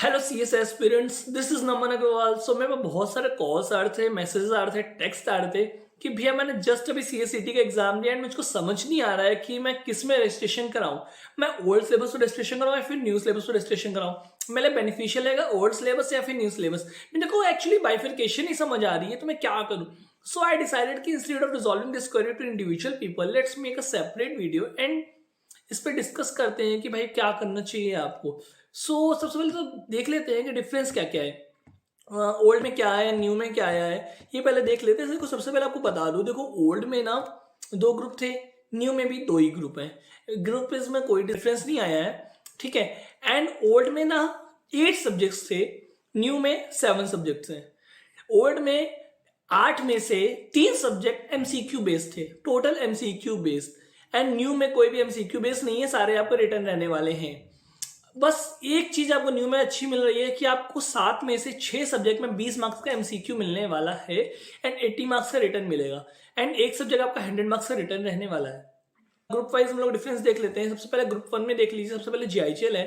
Hello CS aspirants, this is Naman Agarwal. So मेरे पास बहुत सारे कॉल्स आ रहे थे, मैसेजेस आ रहे थे, टेक्स्ट आ रहे थे कि भैया मैंने जस्ट अभी सीएससीटी का एग्जाम दिया एंड मुझको समझ नहीं आ रहा है कि मैं किस में रजिस्ट्रेशन कराऊं। मैं ओल्ड सिलेबस पर रजिस्ट्रेशन कराऊं या फिर न्यू सिलेबस पर रजिस्ट्रेशन कराऊं। मेरे बेनिफिशियल रहेगा ओल्ड सिलेबस या फिर न्यू सिलेबस। मेरे को एक्चुअली बाइफिकेशन ही समझ आ रही है, तो मैं क्या करूं। सो आई डिसाइडेड कि instead of resolving this query to individual people, let's make a separate video and इस पर डिस्कस करते हैं कि भाई क्या करना चाहिए आपको। सबसे पहले तो देख लेते हैं कि डिफरेंस क्या क्या है, ओल्ड में क्या है, न्यू में क्या आया है, ये पहले देख लेते हैं। देखो सबसे पहले आपको बता दूं, देखो ओल्ड में ना दो ग्रुप थे, न्यू में भी दो ही ग्रुप हैं। ग्रुप में कोई डिफरेंस नहीं आया है, ठीक है। एंड ओल्ड में ना 8 सब्जेक्ट्स थे, न्यू में 7 सब्जेक्ट्स हैं। ओल्ड में 8 में से 3 सब्जेक्ट एमसीक्यू बेस्ड थे, total MCQ based. And new में कोई भी एमसीक्यू बेस्ड नहीं है, सारे आपको रिटर्न रहने वाले हैं। बस एक चीज आपको न्यू में अच्छी मिल रही है कि आपको 7 में से 6 सब्जेक्ट में 20 मार्क्स का एमसीक्यू मिलने वाला है एंड 80 मार्क्स का रिटर्न मिलेगा। एंड एक सब्जेक्ट आपका 100 मार्क्स का रिटर्न रहने वाला है। ग्रुप वाइज हम लोग डिफरेंस देख लेते हैं। सबसे पहले ग्रुप 1 में देख लीजिए। सबसे पहले जीआईचएल है,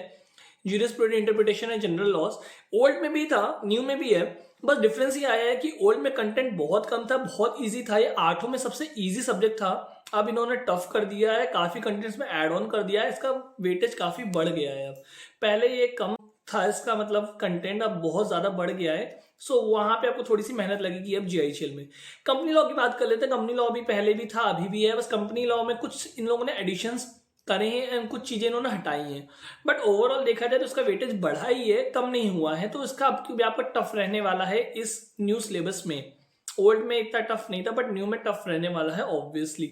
ज्यूरिस्प्रूडेंस इंटरप्रिटेशन है, जनरल लॉस। ओल्ड में भी था, न्यू में भी है। बस डिफरेंस ये आया है कि ओल्ड में कंटेंट बहुत कम था, बहुत इजी था, ये 8 में सबसे इजी सब्जेक्ट था। अब इन्होंने टफ कर दिया है, काफी कंटेंट्स में ऐड ऑन कर दिया है, इसका वेटेज काफी बढ़ गया है। अब पहले ये कम था, इसका मतलब कंटेंट अब बहुत ज्यादा बढ़ गया है। वहां पे आपको थोड़ी सी मेहनत लगेगी अब जीआईचएल में। कंपनी लॉ की बात कर लेते हैं। कंपनी लॉ भी पहले भी था, अभी भी है। बस कंपनी लॉ में कुछ इन लोगों ने एडिशंस करे हैं एंड कुछ चीजें इन्होंने हटाई हैं। बट ओवरऑल देखा जाए तो इसका वेटेज बढ़ा ही है, कम नहीं हुआ है। तो इसका आपका टफ रहने वाला है इस न्यू सिलेबस में। ओल्ड में इतना टफ नहीं था, बट न्यू में टफ रहने वाला है ऑब्वियसली।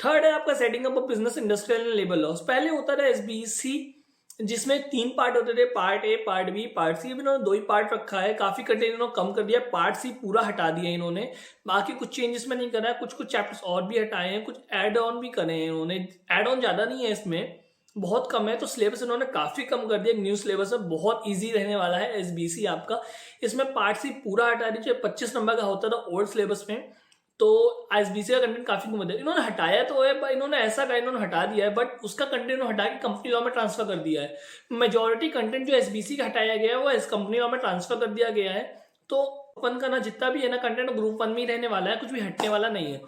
थर्ड है आपका setting up of business, industrial and labour laws. पहले होता था एसबीसी, जिसमें 3 पार्ट होते थे, part A, part B, part C. अब इन्होंने 2 ही पार्ट रखा है। काफी कंटेंट इन्होंने कम कर दिया, पार्ट सी पूरा हटा दिया इन्होंने। बाकी कुछ चेंजेस में नहीं करा है, कुछ कुछ चैप्टर्स और भी हटाए हैं, कुछ एड ऑन भी करे हैं इन्होंने। एड ऑन ज्यादा नहीं है, इसमें बहुत कम है। तो सिलेबस इन्होंने काफी कम कर दिया। न्यू सिलेबस में बहुत इजी रहने वाला है एसबीसी आपका। इसमें पार्ट सी पूरा हटा दीजिए। 25 नंबर का होता था ओल्ड सिलेबस में, तो एसबीसी का कंटेंट काफी कम है। इन्होंने हटाया तो है, इन्होंने ऐसा कहा, इन्होंने हटा दिया है, बट उसका कंटेंट इन्होंने हटा के कंपनी लॉ में ट्रांसफर कर दिया है। मेजोरिटी कंटेंट जो एसबीसी का हटाया गया है वो इस कंपनी लॉ में ट्रांसफर कर दिया गया है। तो वन का ना जितना भी है ना कंटेंट, ग्रुप 1 में ही रहने वाला है, कुछ भी हटने वाला नहीं है।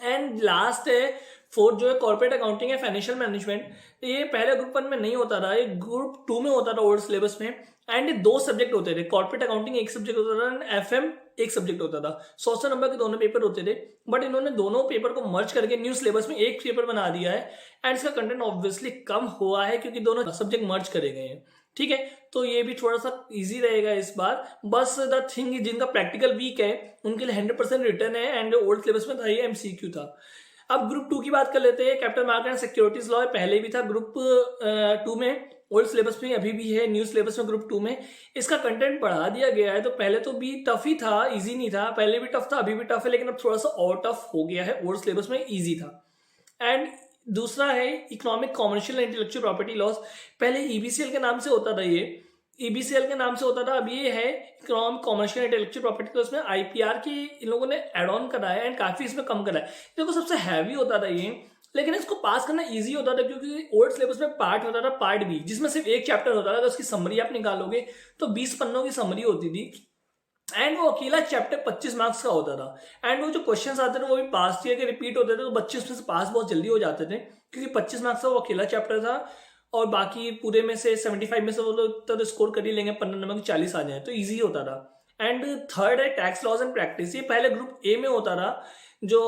एंड लास्ट है फोर्थ, जो है कॉर्पोरेट अकाउंटिंग है, फाइनेंशियल मैनेजमेंट। ये पहले ग्रुप 1 में नहीं होता था, ये ग्रुप 2 में होता था ओल्ड सिलेबस में। एंड 2 सब्जेक्ट होते थे, कॉर्पोरेट अकाउंटिंग एक सब्जेक्ट होता था, एफएम एक सब्जेक्ट होता था। 100 नंबर के दोनों पेपर होते थे। बट इन्होंने दोनों पेपर को मर्ज करके न्यू सिलेबस में एक पेपर बना दिया है। एंड इसका कंटेंट ऑब्वियसली कम हुआ है क्योंकि दोनों सब्जेक्ट मर्ज करे गए हैं, ठीक है। तो ये भी थोड़ा सा इजी रहेगा इस बार। बस द थिंग, जिनका प्रैक्टिकल वीक है उनके लिए 100% रिटर्न है। एंड ओल्ड सिलेबस में था, ये एमसीक्यू था। अब ग्रुप 2 की बात कर लेते हैं। Capital market and securities law पहले भी था ग्रुप 2 में, ओल्ड सिलेबस में अभी भी है, न्यू सिलेबस में ग्रुप 2 में। इसका कंटेंट बढ़ा दिया गया है। तो पहले तो भी टफ ही था, इजी नहीं था। पहले भी टफ था, अभी भी टफ है, लेकिन अब थोड़ा सा और टफ हो गया है। ओल्ड सिलेबस में इजी था। एंड दूसरा है economic, commercial and intellectual property loss. पहले ईबीसीएल के नाम से होता था, ये ईबीसीएल के नाम से होता था, अब ये है economic, commercial and intellectual property. तो इसमें आईपीआर की इन लोगों ने एड ऑन करा है एंड काफी इसमें कम करा है। देखो सबसे हैवी होता था ये, लेकिन इसको पास करना इजी होता था क्योंकि ओल्ड सिलेबस में पार्ट होता था, पार्ट बी, जिसमें सिर्फ एक चैप्टर होता था। तो उसकी समरी आप निकालोगे तो 20 पन्नों की समरी होती थी। एंड वो अकेला चैप्टर 25 मार्क्स का होता था। एंड वो जो क्वेश्चंस आते थे वो भी पास्ट ईयर के रिपीट होते थे, तो बच्चे उसमें से पास बहुत जल्दी हो जाते थे क्योंकि 25 मार्क्स का वो अकेला चैप्टर था। और बाकी पूरे में से 75 में से वो लोग तो स्कोर कर ही लेंगे, 15 नंबर के 40 आ जाए, तो ईजी होता था। एंड थर्ड है टैक्स लॉज एंड प्रैक्टिस। ये पहले ग्रुप ए में होता था, जो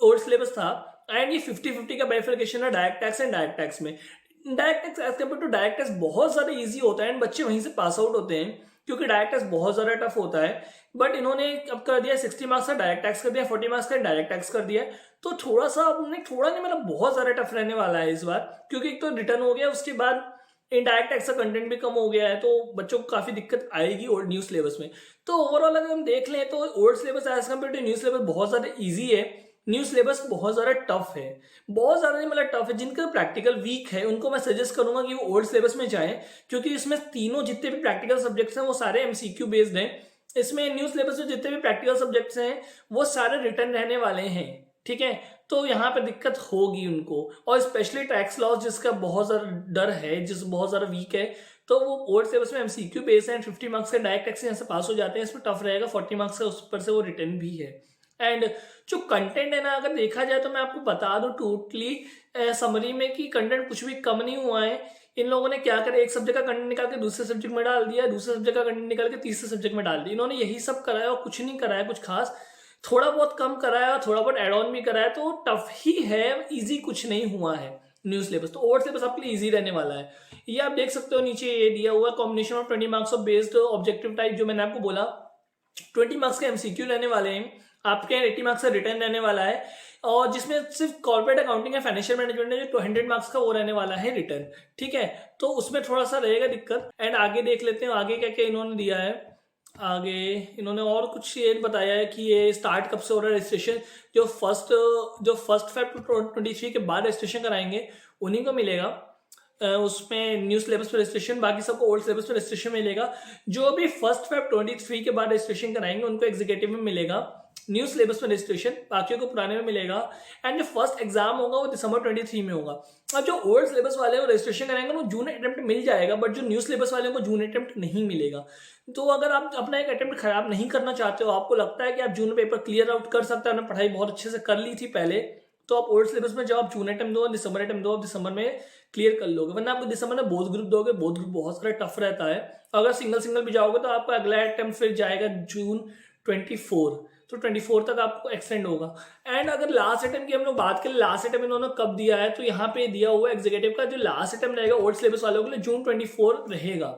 ओल्ड सिलेबस था। एंड ये 50-50 का बाइफर्केशन है direct tax and direct tax में। Direct tax as compare to direct tax बहुत ज्यादा ईजी होता है एंड बच्चे वहीं से पास आउट होते हैं क्योंकि डायरेक्ट टैक्स बहुत ज्यादा टफ होता है। बट इन्होंने अब कर दिया 60 मार्क्स का डायरेक्ट टैक्स कर दिया, 40 मार्क्स का डायरेक्ट टैक्स कर दिया। तो थोड़ा सा अपने, थोड़ा नहीं मतलब बहुत ज्यादा टफ रहने वाला है इस बार, क्योंकि एक तो रिटर्न हो गया, उसके बाद इनडायरेक्ट टैक्स का कंटेंट भी कम हो गया है। तो बच्चों को काफी दिक्कत आएगी ओल्ड न्यू सिलेबस में। तो ओवरऑल अगर हम देख लें तो old syllabus as compare to new syllabus बहुत ज्यादा इजी है, न्यू सिलेबस बहुत ज्यादा टफ है। बहुत ज्यादा नहीं मतलब टफ है। जिनका प्रैक्टिकल वीक है उनको मैं सजेस्ट करूंगा कि वो ओल्ड सिलेबस में जाएं, क्योंकि इसमें तीनों जितने भी प्रैक्टिकल सब्जेक्ट्स हैं वो सारे एमसीक्यू बेस्ड हैं। इसमें न्यू सिलेबस में जितने भी प्रैक्टिकल सब्जेक्ट्स हैं वो सारे रिटर्न रहने वाले हैं, ठीक है। तो यहाँ पे दिक्कत होगी उनको। और स्पेशली टैक्स लॉस जिसका बहुत ज़्यादा डर है, जिस बहुत ज़्यादा वीक है, तो वो ओल्ड सिलेबस में एमसीक्यू बेस है एंड 50 मार्क्स का डायरेक्ट टैक्स यहाँ से पास हो जाते हैं, इसमें टफ रहेगा। 40 मार्क्स का उस पर से वो रिटर्न भी है। एंड जो कंटेंट है ना, अगर देखा जाए तो मैं आपको बता दूं टोटली समरी में कि कंटेंट कुछ भी कम नहीं हुआ है। इन लोगों ने क्या करा, एक सब्जेक्ट का कंटेंट निकाल के दूसरे सब्जेक्ट में डाल दिया, दूसरे सब्जेक्ट का कंटेंट निकाल के तीसरे सब्जेक्ट में डाल दिया। इन्होंने यही सब कराया और कुछ नहीं कराया कुछ खास, थोड़ा बहुत कम कराया, थोड़ा बहुत एड ऑन भी कराया, तो टफ ही है, इजी कुछ नहीं हुआ है न्यू सिलेबस। तो ओल्ड सिलेबस आपके लिए इजी रहने वाला है। ये आप देख सकते हो नीचे ये दिया हुआ combination of 20 marks of based objective type, जो मैंने आपको बोला 20 मार्क्स के एमसीक्यू रहने वाले हैं आपके, 80 मार्क्स का रिटर्न रहने वाला है, और जिसमें सिर्फ कॉर्पोरेट अकाउंटिंग या फाइनेंशियल मैनेजमेंट है जो 200 मार्क्स का वो रहने वाला है रिटर्न। ठीक है, तो उसमें थोड़ा सा रहेगा दिक्कत। एंड आगे देख लेते हैं आगे क्या क्या इन्होंने दिया है। आगे इन्होंने और कुछ ये बताया है कि ये स्टार्ट कब से हो रहा है रजिस्ट्रेशन। जो फर्स्ट फेब 2023 के बाद रजिस्ट्रेशन कराएंगे उन्हीं को मिलेगा उसमें न्यू सिलेबस पर रजिस्ट्रेशन, बाकी सबको ओल्ड सिलेबस पर रजिस्ट्रेशन मिलेगा। जो भी फर्स्ट फेब 23 के बाद रजिस्ट्रेशन कराएंगे उनको एग्जीक्यूटिव में मिलेगा न्यू सिलेबस में रजिस्ट्रेशन, बाकियों को पुराने में मिलेगा। एंड जो फर्स्ट एग्जाम होगा वो दिसंबर 23 में होगा। अब जो ओल्ड सिलेबस वाले वो रजिस्ट्रेशन कराएंगे वो जून अटेम्प्ट मिल जाएगा, बट जो न्यू सिलेबस वाले को जून अटेम्प्ट नहीं मिलेगा। तो अगर आप अपना एक अटेम्प्ट खराब नहीं करना चाहते हो, आपको लगता है कि आप जून पेपर क्लियर आउट कर सकते हैं, आपने पढ़ाई बहुत अच्छे से कर ली थी पहले, तो आप ओल्ड सिलेबस में जब आप जून अटेम्प्ट दो, दिसंबर अटेम्प्ट दो, आप दिसंबर में क्लियर कर लोगे। वरना आपको दिसंबर में बोथ ग्रुप दोगे, बोथ ग्रुप बहुत सारा टफ रहता है। अगर सिंगल भी जाओगे तो आपका अगला अटेम्प्ट फिर जाएगा जून 24, तो 24 तक आपको एक्सटेंड होगा। एंड अगर लास्ट अटेम्प्ट की हम लोग बात करें, लास्ट अटेम्प्ट इन्होंने कब दिया है, तो यहाँ पे दिया हुआ एग्जीक्यूटिव का जो लास्ट अटेम्प्ट रहेगा ओल्ड सिलेबस वालों के लिए जून 24 रहेगा।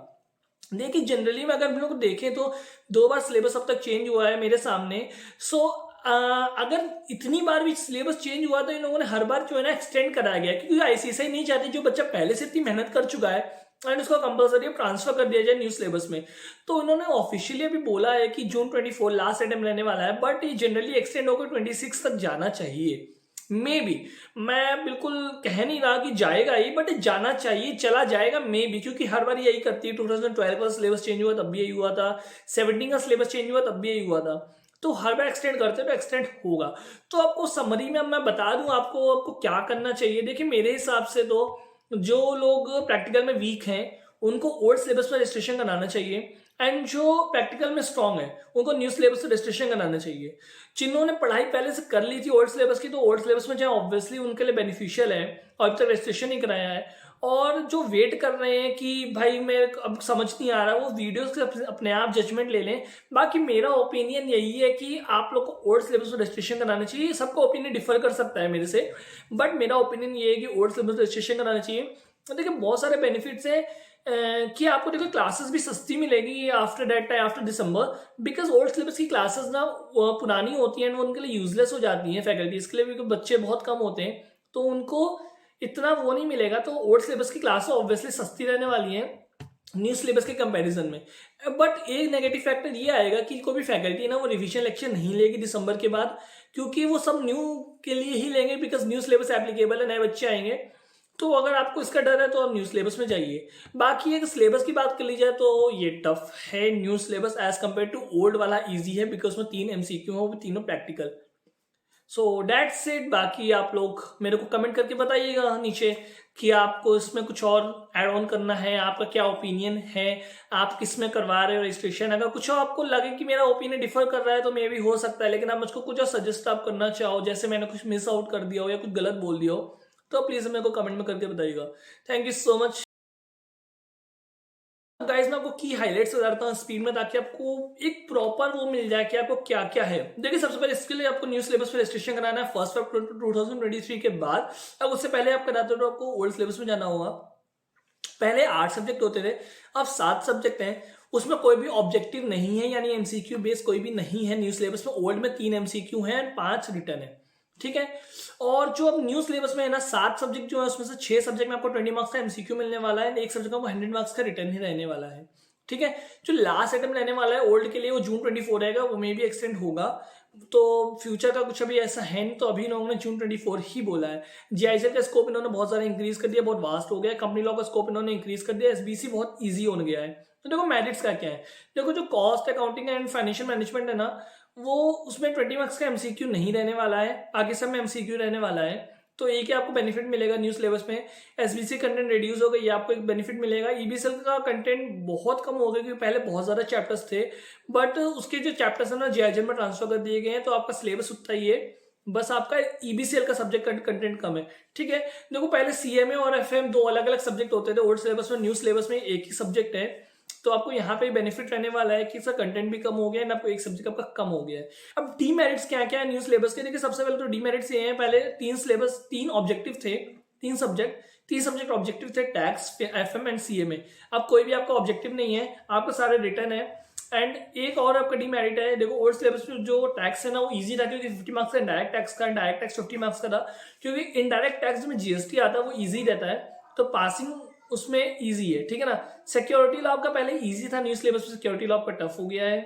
देखिए जनरली में अगर हम लोग देखें तो 2 बार सिलेबस अब तक चेंज हुआ है मेरे सामने। सो अगर इतनी बार भी सिलेबस चेंज हुआ तो इन लोगों ने हर बार जो है ना एक्सटेंड कराया गया, क्योंकि आईसीएसई नहीं चाहती जो बच्चा पहले से इतनी मेहनत कर चुका है एंड उसको कंपलसरी ट्रांसफर कर दिया जाए न्यू सिलेबस में। तो उन्होंने ऑफिशियली अभी बोला है कि जून 24 लास्ट अटेम्प्ट रहने वाला है, बट ये जनरली एक्सटेंड होकर 26 तक जाना चाहिए। मे बी, मैं बिल्कुल कह नहीं रहा कि जाएगा ही, बट जाना चाहिए, चला जाएगा मे बी, क्योंकि हर बार यही करती है। 2012 का सिलेबस चेंज हुआ तब भी यही हुआ था, 17 का सिलेबस चेंज हुआ तब भी यही हुआ था। तो हर बार एक्सटेंड करते हैं तो एक्सटेंड होगा। तो आपको समरी में अब मैं बता दूं आपको क्या करना चाहिए। देखिए मेरे हिसाब से तो जो लोग प्रैक्टिकल में वीक हैं उनको ओल्ड सिलेबस पर रजिस्ट्रेशन कराना चाहिए, एंड जो प्रैक्टिकल में स्ट्रांग है उनको न्यू सिलेबस पर रजिस्ट्रेशन कराना चाहिए। जिन्होंने पढ़ाई पहले से कर ली थी ओल्ड सिलेबस की, तो ओल्ड सिलेबस में जाए, ऑब्वियसली उनके लिए बेनिफिशियल है और अभी तक रजिस्ट्रेशन नहीं कराया है। और जो वेट कर रहे हैं कि भाई मैं अब समझ नहीं आ रहा, वो वीडियोस के अपने आप जजमेंट ले लें। बाकी मेरा ओपिनियन यही है कि आप लोग को ओल्ड सिलेबस में रजिस्ट्रेशन कराना चाहिए। सबका ओपिनियन डिफर कर सकता है मेरे से, बट मेरा ओपिनियन ये है कि ओल्ड सिलेबस में रजिस्ट्रेशन कराना चाहिए। देखिए बहुत सारे बेनिफिट्स हैं कि आपको देखो क्लासेस भी सस्ती मिलेगी after that time, after December, because old syllabus की क्लासेस ना पुरानी होती हैं, उनके लिए यूजलेस हो जाती हैं फैकल्टीज के लिए, क्योंकि बच्चे बहुत कम होते हैं तो उनको इतना वो नहीं मिलेगा। तो ओल्ड सिलेबस की क्लासेस ऑब्वियसली सस्ती रहने वाली हैं न्यू सिलेबस के कंपैरिजन में। बट एक नेगेटिव फैक्टर ये आएगा कि कोई भी फैकल्टी ना वो रिवीजन लेक्चर नहीं लेगी दिसंबर के बाद, क्योंकि वो सब न्यू के लिए ही लेंगे, बिकॉज न्यू सिलेबस एप्लीकेबल है, नए बच्चे आएंगे। तो अगर आपको इसका डर है तो आप न्यू सिलेबस में जाइए। बाकी अगर सिलेबस की बात कर ली जाए तो ये टफ है new syllabus as compare to old वाला इजी है, बिकॉज उसमें 3 एमसीक्यू है, वो तीनों प्रैक्टिकल। So that's it. बाकी आप लोग मेरे को कमेंट करके बताइएगा नीचे कि आपको इसमें कुछ और ऐड ऑन करना है, आपका क्या ओपिनियन है, आप किस में करवा रहे हो रजिस्ट्रेशन। अगर कुछ आपको लगे कि मेरा ओपिनियन डिफर कर रहा है तो मे भी हो सकता है, लेकिन आप मुझको कुछ और सजेस्ट आप करना चाहो, जैसे मैंने कुछ मिस आउट कर दिया हो या कुछ गलत बोल दिया हो, तो प्लीज मेरे को कमेंट में करके बताइएगा। Thank you so much guys. मैं आपको की हाईलाइट्स बताता हूँ स्पीड में, ताकि आपको एक प्रॉपर वो मिल जाए कि आपको क्या क्या है। देखिए सबसे पहले इसके लिए आपको न्यू सिलेबस पे रजिस्ट्रेशन कराना है फर्स्ट ऑफ 2023 के बाद। अब उससे पहले आप कराते हो तो आपको ओल्ड सिलेबस में जाना होगा। पहले 8 सब्जेक्ट होते थे, अब 7 सब्जेक्ट हैं। उसमें कोई भी ऑब्जेक्टिव नहीं है, यानी एमसीक्यू बेस कोई भी नहीं है न्यू सिलेबस में। ओल्ड में 3 एमसीक्यू हैं, 5 रिटर्न है, ठीक है। और जो अब न्यू सिलेबस में है ना 7 सब्जेक्ट जो है, उसमें से 6 सब्जेक्ट में आपको 20 मार्क्स का एमसीक्यू मिलने वाला है, 1 सब्जेक्ट में 100 मार्क्स का रिटर्न ही रहने वाला है, ठीक है। जो लास्ट अटेम्प्ट रहने वाला है ओल्ड के लिए वो जून 24 रहेगा, वो मे भी एक्सटेंड होगा। तो फ्यूचर का कुछ अभी ऐसा है नहीं, तो अभी इन्होंने जून 24 ही बोला है। जीआईएसएल का स्कोप इन्होंने बहुत सारा इंक्रीज कर दिया, बहुत वास्ट हो गया। कंपनी लॉ का स्कोप इन्होंने इंक्रीज कर दिया, एसबीसी बहुत ईजी हो गया है। तो देखो मेरिट्स का क्या है, देखो जो cost accounting and financial management है ना, वो उसमें 20 मार्क्स का एमसीक्यू नहीं रहने वाला है, आगे सब में एमसीक्यू रहने वाला है। तो एक ही आपको बेनिफिट मिलेगा न्यू सिलेबस में, एसबीसी कंटेंट रिड्यूस होगा, ये आपको एक बेनिफिट मिलेगा। ईबीसीएल का कंटेंट बहुत कम हो गया क्योंकि पहले बहुत ज़्यादा चैप्टर्स थे, बट उसके जो चैप्टर्स है ना जेआईएल में ट्रांसफर कर दिए गए हैं, तो आपका सिलेबस उतना ही है, बस आपका ईबीसीएल का सब्जेक्ट कंटेंट कम है। ठीक है, देखो पहले सीएमए और एफएम दो अलग अलग सब्जेक्ट होते थे ओल्ड सिलेबस में, न्यू सिलेबस में एक ही सब्जेक्ट है। तो आपको यहाँ पे बेनिफिट रहने वाला है कि इसका कंटेंट भी कम हो गया है, आपको एक सब्जेक्ट आपका कम हो गया है। अब डीमेरिट्स क्या क्या है न्यू सिलेबस के? देखिए सबसे पहले तो डीमेरिट्स ये हैं, पहले तीन ऑब्जेक्टिव थे, तीन सब्जेक्ट ऑब्जेक्टिव थे, टैक्स, एफएम एंड सीएमए। अब कोई भी आपका ऑब्जेक्टिव नहीं है, आपका सारे रिटर्न है। एंड एक और आपका डीमेरिट है, देखो ओल्ड सिलेबस में जो टैक्स है ना वो इजी था क्योंकि 50 मार्क्स का डायरेक्ट टैक्स 50 मार्क्स का था, क्योंकि इनडायरेक्ट टैक्स में जीएसटी आता है वो इजी रहता है, तो पासिंग उसमें इजी है। ठीक है ना, सिक्योरिटी लॉ आपका पहले इजी था, न्यू सिलेबस में सिक्योरिटी लॉ आपका टफ हो गया है।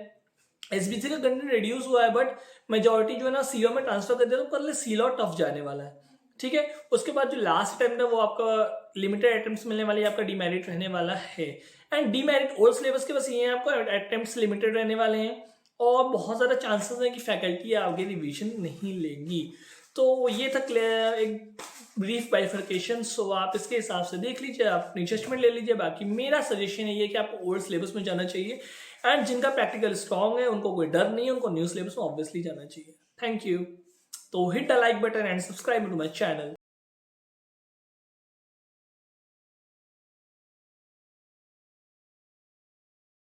एसबीसी का कंटेंट रिड्यूस हुआ है, बट मेजोरिटी जो है ना सीओ में ट्रांसफर कर दिया, तो कल सी लॉ टफ जाने वाला है। ठीक है, उसके बाद जो लास्ट अटेम्प्ट है वो आपका लिमिटेड अटेम्प्ट्स मिलने वाली है, आपका डीमेरिट रहने वाला है। एंड डीमेरिट ओल्ड सिलेबस के बस ये है, आपको अटेम्प्ट्स लिमिटेड रहने वाले हैं और बहुत ज़्यादा चांसेस हैं कि फैकल्टी आगे रिवीजन नहीं लेंगी। तो ये था एक ब्रीफ बाइफर्केशन, सो आप इसके हिसाब से देख लीजिए, आप अपनी जजमेंट ले लीजिए। बाकी मेरा सजेशन है ये कि आपको ओल्ड सिलेबस में जाना चाहिए, एंड जिनका प्रैक्टिकल स्ट्रॉन्ग है उनको कोई डर नहीं है, उनको न्यू सिलेबस में ऑब्वियसली जाना चाहिए। Thank you. तो hit the like button and subscribe to my channel.